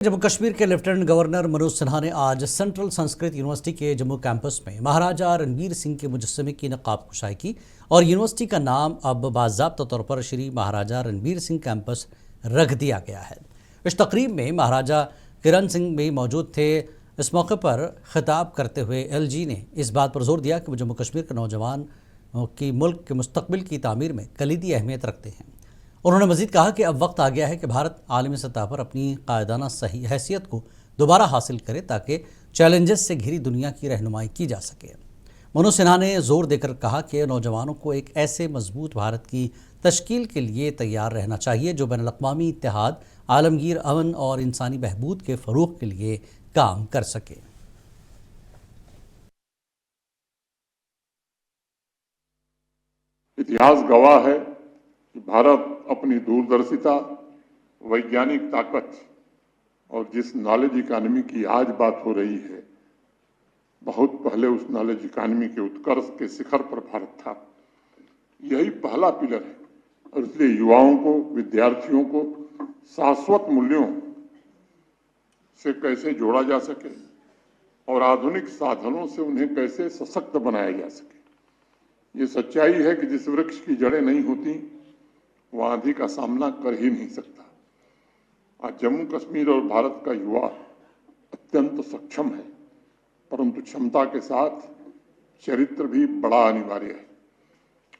जम्मू कश्मीर के lieutenant governor Manoj Sinha ने आज सेंट्रल संस्कृत यूनिवर्सिटी के जम्मू कैंपस में महाराजा रणवीर सिंह के मुजस्समे की नकाब कुशाई की और यूनिवर्सिटी का नाम अब बाज़ाब्ता तौर पर श्री महाराजा रणवीर सिंह कैंपस रख दिया गया है। इस तकरीब में महाराजा किरण सिंह भी मौजूद थे। इस मौके पर खिताब करते हुए एलजी ने इस बात पर जोर दिया कि वो जम्मू कश्मीर के नौजवान की मुल्क के मुस्तकबिल की तामीर में कलीदी अहमियत रखते हैं। उन्होंने मजीद कहा कि अब वक्त आ गया है कि भारत आलमी सतह पर अपनी कायदाना सही हैसियत को दोबारा हासिल करे ताकि चैलेंजेस से घिरी दुनिया की रहनुमाई की जा सके। मनोज सिन्हा ने जोर देकर कहा कि नौजवानों को एक ऐसे मजबूत भारत की तश्कील के लिए तैयार रहना चाहिए जो बैनुल अक़वामी इत्तेहाद, आलमगीर अमन और इंसानी बहबूद के फ़रोग़ के लिए काम कर सके। इतिहास गवाह है कि भारत अपनी दूरदर्शिता, वैज्ञानिक ताकत और जिस नॉलेज इकानमी की आज बात हो रही है, बहुत पहले उस नॉलेज इकानमी के उत्कर्ष के शिखर पर भारत था। यही पहला पिलर है और इसलिए युवाओं को, विद्यार्थियों को शाश्वत मूल्यों से कैसे जोड़ा जा सके और आधुनिक साधनों से उन्हें कैसे सशक्त बनाया जा सके। ये सच्चाई है कि जिस वृक्ष की जड़ें नहीं होती वह आंधी का सामना कर ही नहीं सकता। आज जम्मू कश्मीर और भारत का युवा अत्यंत सक्षम है, परंतु क्षमता के साथ चरित्र भी बड़ा अनिवार्य है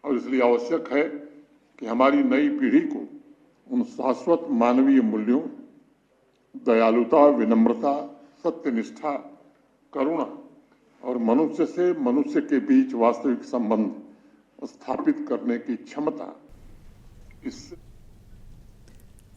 और इसलिए आवश्यक है कि हमारी नई पीढ़ी को उन शाश्वत मानवीय मूल्यों, दयालुता, विनम्रता, सत्यनिष्ठा, करुणा और मनुष्य से मनुष्य के बीच वास्तविक संबंध स्थापित करने की क्षमता।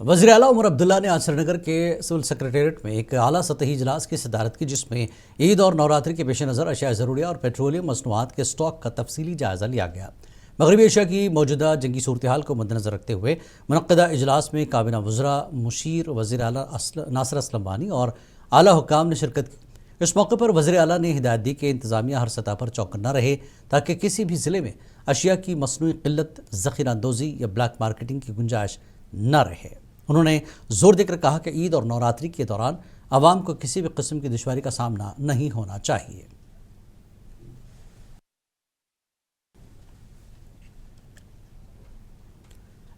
वज़ीर आला उमर अब्दुल्ला ने आज श्रीनगर के सिविल सेक्रेटेरिएट में एक आला सतही इजलास की सदारत की, जिसमें ईद और नवरात्रि के पेश नज़र अशिया ज़रूरिया और पेट्रोलियम मसनूआत के स्टॉक का तफसीली जायज़ा लिया गया। मगरबी एशिया की मौजूदा जंगी सूरत हाल को मद्देनज़र रखते हुए मुनक़्क़दा इजलास में काबीना वज़रा, मुशीर, वज़ीर आला नासिर असलम वानी और आला हुक्काम ने शिरकत की। इस मौके पर वज़ीर आला ने हिदायत दी कि इंतज़ामिया हर सतह पर चौकन्ना रहे ताकि किसी भी ज़िले में अशिया की मसनूई क़िल्लत, ज़ख़ीराअंदोज़ी या ब्लैक मार्केटिंग की गुंजाइश न रहे। उन्होंने जोर देकर कहा कि ईद और नवरात्रि के दौरान आवाम को किसी भी किस्म की दुश्वारी का सामना नहीं होना चाहिए।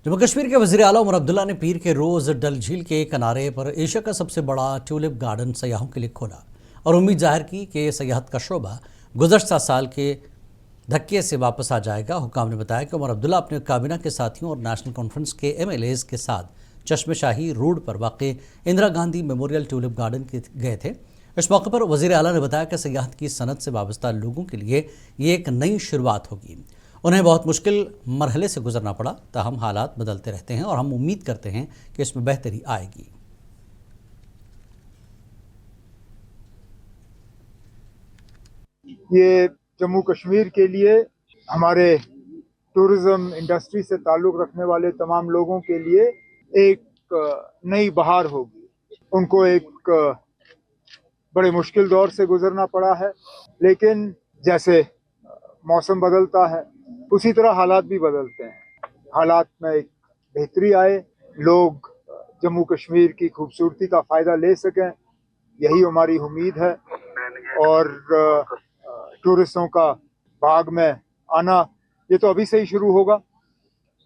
जम्मू कश्मीर के वज़ीर आला उमर अब्दुल्ला ने पीर के रोज़ डल झील के किनारे पर एशिया का सबसे बड़ा ट्यूलिप गार्डन सयाहों के लिए खोला और उम्मीद जाहिर की कि सयाहत का शोबा गुज़श्ता साल के धक्के से वापस आ जाएगा। हुक्काम ने बताया कि उमर अब्दुल्ला अपने काबीना के साथियों और नेशनल कॉन्फ्रेंस के MLAs के साथ चश्मशाही रोड पर वाक़े Indira Gandhi memorial tulip garden के गए थे। इस मौके पर वज़ीर आला ने बताया कि सयाहत की सनत से वाबस्ता लोगों के लिए ये एक नई शुरुआत होगी। उन्हें बहुत मुश्किल मरहले से गुजरना पड़ा, ताहम हालात बदलते रहते हैं और हम उम्मीद करते हैं कि इसमें बेहतरी आएगी। ये जम्मू कश्मीर के लिए, हमारे टूरिज़्म इंडस्ट्री से ताल्लुक़ रखने वाले तमाम लोगों के लिए एक नई बहार होगी। उनको एक बड़े मुश्किल दौर से गुजरना पड़ा है, लेकिन जैसे मौसम बदलता है उसी तरह हालात भी बदलते हैं। हालात में एक बेहतरी आए, लोग जम्मू कश्मीर की खूबसूरती का फ़ायदा ले सकें, यही हमारी उम्मीद है। और टूरिस्टों का बाग में आना ये तो अभी से ही शुरू होगा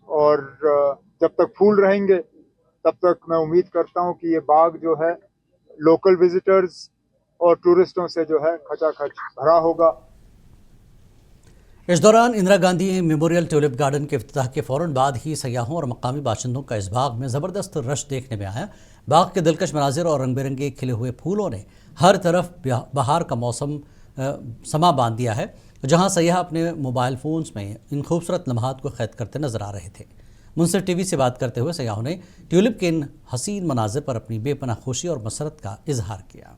और जब तक फूल रहेंगे तब तक मैं उम्मीद करता हूं कि ये बाग जो है लोकल विजिटर्स और टूरिस्टों से जो है खचाखच भरा होगा। इस दौरान Indira Gandhi memorial tulip garden के इफ्तिताह के फ़ौरन बाद ही सयाहों और मकामी बाशिंदों का इस बाग में ज़बरदस्त रश देखने में आया। बाग के दिलकश मनाजिर और रंग बिरंगे खिले हुए फूलों ने हर तरफ बहार का मौसम समा बांध दिया है, जहां सयाह अपने मोबाइल फ़ोन्स में इन खूबसूरत लम्हात को कैद करते नजर आ रहे थे। मुंसिफ टीवी से बात करते हुए सयाहों ने ट्यूलिप के इन हसीन मनाजिर पर अपनी बेपनाह खुशी और मसरत का इजहार किया।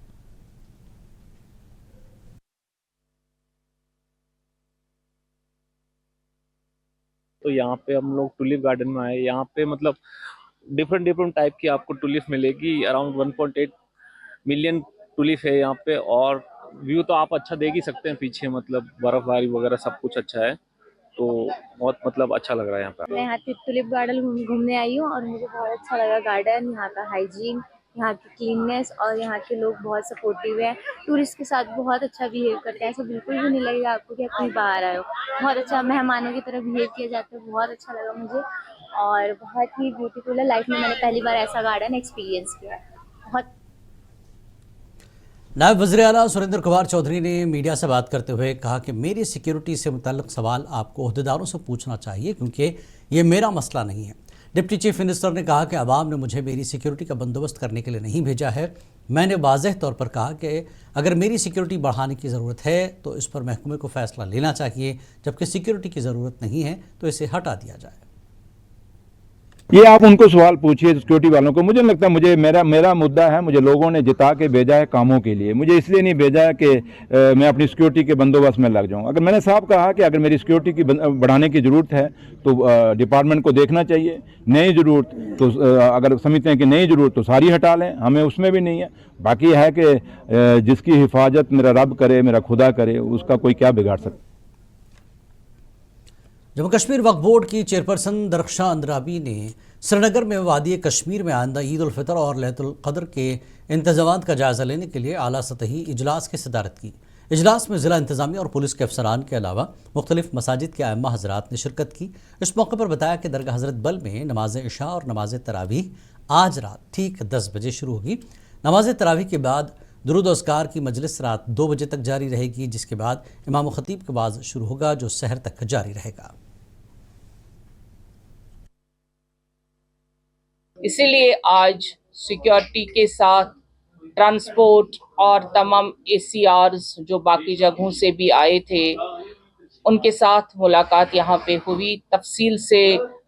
तो यहाँ पे हम लोग टुलिप गार्डन में आए। यहाँ पे मतलब डिफरेंट टाइप की आपको टुलिप मिलेगी। अराउंड 1.8 मिलियन टुलिप है यहाँ पे और व्यू तो आप अच्छा देख ही सकते हैं पीछे, मतलब बर्फबारी वगैरह सब कुछ अच्छा है, तो बहुत मतलब अच्छा लग रहा है यहाँ पे। मैं यहाँ टुलिप गार्डन घूमने आई हूँ और मुझे बहुत अच्छा लगा गार्डन, यहाँ का हाइजीन, यहाँ की क्लीननेस और यहाँ के लोग बहुत सपोर्टिव हैं। टूरिस्ट के साथ बहुत अच्छा बिहेव करते हैं, ऐसा बिल्कुल भी नहीं लगेगा आपको कि आप कहीं बाहर आए हो। बहुत अच्छा मेहमानों की तरह बिहेव किया जाता है, बहुत अच्छा लगा मुझे और बहुत ही ब्यूटीफुल है। लाइफ में मैंने पहली बार ऐसा गार्डन एक्सपीरियंस किया है। बहुत नायब वज़ीर आला सुरेंद्र कुमार चौधरी ने मीडिया से बात करते हुए कहा कि मेरी सिक्योरिटी से मुतल्लिक़ सवाल आपको ओहदेदारों से पूछना चाहिए, क्योंकि ये मेरा मसला नहीं है। डिप्टी चीफ मिनिस्टर ने कहा कि अवाम ने मुझे मेरी सिक्योरिटी का बंदोबस्त करने के लिए नहीं भेजा है। मैंने वाज़ेह तौर पर कहा कि अगर मेरी सिक्योरिटी बढ़ाने की ज़रूरत है तो इस पर महकमे को फ़ैसला लेना चाहिए, जबकि सिक्योरिटी की ज़रूरत नहीं है तो इसे हटा दिया जाए। ये आप उनको सवाल पूछिए सिक्योरिटी वालों को। मुझे नहीं लगता, मुझे मेरा मुद्दा है, मुझे लोगों ने जिता के भेजा है कामों के लिए, मुझे इसलिए नहीं भेजा है कि मैं अपनी सिक्योरिटी के बंदोबस्त में लग जाऊं। अगर मैंने साफ कहा कि अगर मेरी सिक्योरिटी की बढ़ाने की ज़रूरत है तो डिपार्टमेंट को देखना चाहिए, नहीं ज़रूरत तो अगर समझते हैं कि नहीं ज़रूरत तो सारी हटा लें, हमें उसमें भी नहीं है। बाकी है कि जिसकी हिफाजत मेरा रब करे, मेरा खुदा करे, उसका कोई क्या बिगाड़ सकता। जम्मू कश्मीर वक्फ बोर्ड की चेयरपर्सन दरख्शां अंद्राबी ने श्रीनगर में वादी कश्मीर में आइंदा ईद उल फितर और लैलतुल क़द्र के इंतजामात का जायज़ा लेने के लिए आला सतही इजलास की सदारत की। इजलास में ज़िला इंतजामिया और पुलिस के अफसरान के अलावा मुख्तलिफ मसाजिद के आइम्मा हज़रात ने शिरकत की। इस मौके पर बताया कि दरगाह हज़रत बल में नमाज इशा और नमाज तरावीह आज रात ठीक 10 बजे शुरू होगी। नमाज तरावीह के बाद दुरूद अस्कार की मजलिस रात 2 बजे तक जारी रहेगी, जिसके बाद इमाम खतीब के वाज़ शुरू होगा जो सहर तक जारी रहेगा। इसीलिए आज सिक्योरिटी के साथ ट्रांसपोर्ट और तमाम ACRs जो बाकी जगहों से भी आए थे, उनके साथ मुलाकात यहाँ पे हुई। तफसील से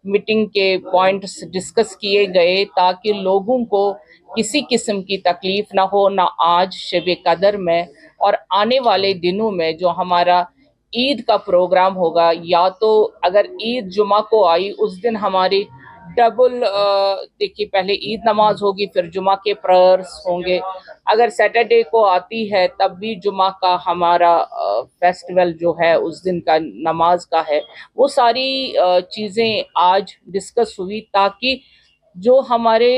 मीटिंग के पॉइंट्स डिस्कस किए गए ताकि लोगों को किसी किस्म की तकलीफ ना हो, ना आज शब कदर में और आने वाले दिनों में जो हमारा ईद का प्रोग्राम होगा। या तो अगर ईद जुमा को आई उस दिन हमारी डबल देखिए, पहले ईद नमाज होगी, फिर जुमा के प्रेयर्स होंगे। अगर सैटरडे को आती है तब भी जुमा का हमारा फेस्टिवल जो है उस दिन का नमाज का है। वो सारी चीज़ें आज डिस्कस हुई ताकि जो हमारे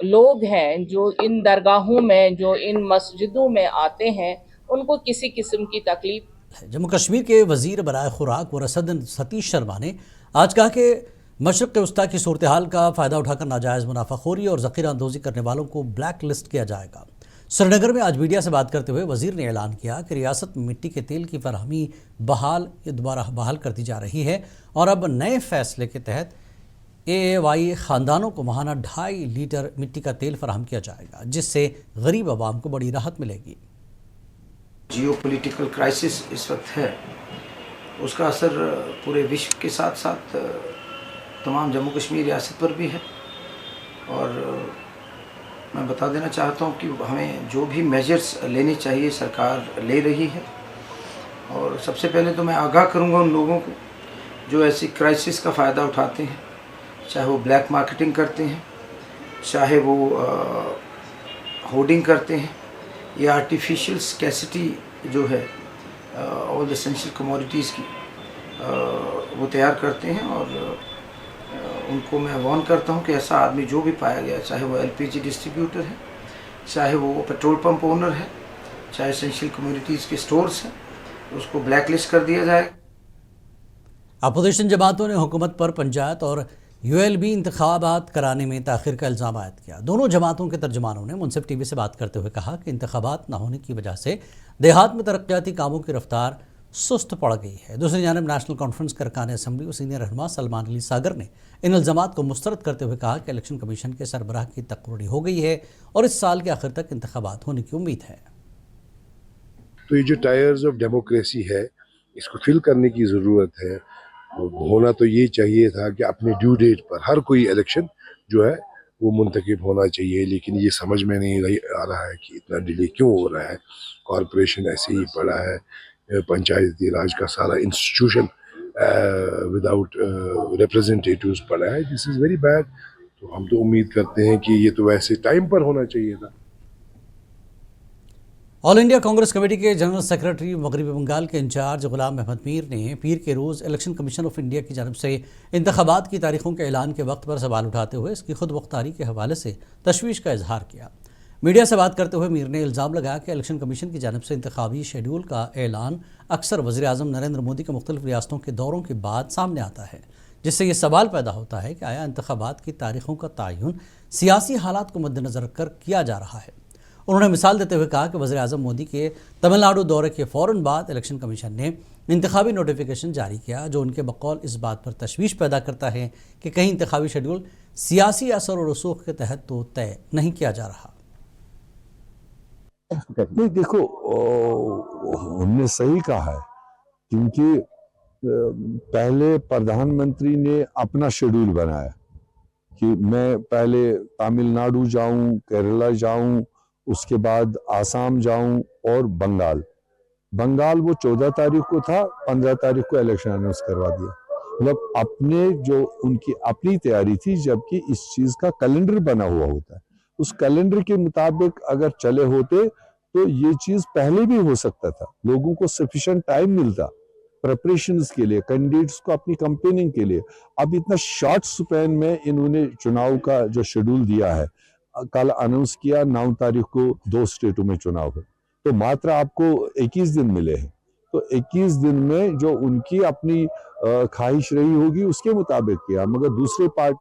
लोग हैं जो इन दरगाहों में, जो इन मस्जिदों में आते हैं, उनको किसी किस्म की तकलीफ। जम्मू कश्मीर के वज़ीर बराए खुराक व रसद सतीश शर्मा ने आज कहा कि मशरक़ वस्ता की सूरत हाल का फ़ायदा उठाकर नाजायज़ मुनाफाखोरी और ज़ख़ीरा अंदोज़ी करने वालों को ब्लैक लिस्ट किया जाएगा। श्रीनगर में आज मीडिया से बात करते हुए वज़ीर ने ऐलान किया कि रियासत में मिट्टी के तेल की फराहमी दोबारा बहाल कर दी जा रही है और अब नए फैसले के तहत AAY ख़ानदानों को माहाना 2.5 लीटर मिट्टी का तेल फराहम किया जाएगा, जिससे गरीब आवाम को बड़ी राहत मिलेगी। जियोपॉलिटिकल क्राइसिस इस वक्त है, उसका असर पूरे विश्व के साथ साथ तमाम जम्मू कश्मीर रियासत पर भी है। और मैं बता देना चाहता हूँ कि हमें जो भी मेजर्स लेने चाहिए सरकार ले रही है। और सबसे पहले तो मैं आगाह करूँगा उन लोगों को जो ऐसी क्राइसिस का फ़ायदा उठाते हैं, चाहे वो ब्लैक मार्केटिंग करते हैं, चाहे वो होर्डिंग करते हैं, या आर्टिफिशियल स्कैसिटी जो है ऑल एसेंशियल कमोडिटीज़ की वो तैयार करते हैं। और उनको मैं वार्न करता हूं कि ऐसा आदमी जो भी पाया गया, चाहे वो LPG डिस्ट्रीब्यूटर है, चाहे वो पेट्रोल पंप ओनर है, चाहे एसेंशियल कम्युनिटीज़ के स्टोर्स हैं, उसको ब्लैक लिस्ट कर दिया जाए। अपोजिशन जमातों ने हुकूमत पर पंचायत और ULB इंतखाबात कराने में ताख़िर का इल्ज़ाम आयद किया। दोनों जमातों के तर्जुमानों ने मुनसिफ TV से बात करते हुए कहा कि इंतखाबात न होने की वजह से देहात में तरक्याती कामों की रफ्तार सुस्त पड़ गई है। दूसरी जानब नेशनल कॉन्फ्रेंस के अरकान असम्बली और सीनियर रहनुमा सलमान अली सागर ने इन इल्ज़ामात को मुस्तरद करते हुए कहा कि इलेक्शन कमीशन के सरबराह की तकर्री हो गई है और इस साल के आखिर तक इंतखाबात होने की उम्मीद है। तो ये जो टायर्स ऑफ डेमोक्रेसी है, इसको फिल करने की ज़रूरत है। होना तो ये चाहिए था कि अपने ड्यू डेट पर हर कोई इलेक्शन जो है वो मुंतखब होना चाहिए, लेकिन ये समझ में नहीं आ रहा है कि इतना डिले क्यों हो रहा है। कॉरपोरेशन ऐसे ही पड़ा है, पंचायती राज का सारा इंस्टीट्यूशन विदाउट रिप्रेजेंटेटिव्स पड़ा है। This is very bad. तो हम तो उम्मीद करते हैं कि ये तो वैसे टाइम पर होना चाहिए था। ऑल इंडिया कांग्रेस कमेटी के जनरल सेक्रेटरी मगरबी बंगाल के इंचार्ज गुलाम अहमद मीर ने पीर के रोज़ इलेक्शन कमीशन ऑफ इंडिया की जानब से इंतखाबात की तारीखों के ऐलान के वक्त पर सवाल उठाते हुए इसकी खुद मुख्तारी के हवाले से तशवीश का इजहार किया। मीडिया से बात करते हुए मीर ने इल्ज़ाम लगाया कि इलेक्शन कमीशन की जानब से इंतखाबी शेड्यूल का ऐलान अक्सर वज़ीर-ए-आज़म नरेंद्र मोदी के मुख्तलिफ रियासतों के दौरों के बाद सामने आता है, जिससे ये सवाल पैदा होता है कि आया इंतखाबात की तारीखों का तयन सियासी हालात को मद्देनज़र रखकर किया जा रहा है। उन्होंने मिसाल देते हुए कहा कि वज़ीर-ए-आज़म मोदी के तमिलनाडु दौरे के फ़ौरन बाद इलेक्शन कमीशन ने इंतखाबी नोटिफिकेशन जारी किया, जो उनके बकौल इस बात पर तशवीश पैदा करता है कि कहीं इंतखाबी शेड्यूल सियासी असर और रसूख के तहत तो तय नहीं किया जा रहा। नहीं, देखो, उनने सही कहा है, क्योंकि पहले प्रधानमंत्री ने अपना शेड्यूल बनाया कि मैं पहले तमिलनाडु जाऊं, केरला जाऊं, उसके बाद आसाम जाऊं और बंगाल वो 14 तारीख को था, 15 तारीख को इलेक्शन अनाउंस करवा दिया। मतलब अपने जो उनकी अपनी तैयारी थी, जबकि इस चीज का कैलेंडर बना हुआ होता है। उस कैलेंडर के मुताबिक अगर चले होते तो ये चीज पहले भी हो सकता था, लोगों को सफिशिएंट टाइम मिलता प्रिपरेशंस के लिए, कैंडिडेट्स को अपनी कैंपेनिंग के लिए। अब इतना शॉर्ट स्पैन में इन्होंने चुनाव का जो शेड्यूल दिया है, कल अनाउंस किया 9 तारीख को 2 स्टेटों में चुनाव है, तो मात्र आपको 21 दिन मिले हैं। तो 21 दिन में जो उनकी अपनी ख्वाहिश रही होगी उसके मुताबिक किया, मगर दूसरे पार्टी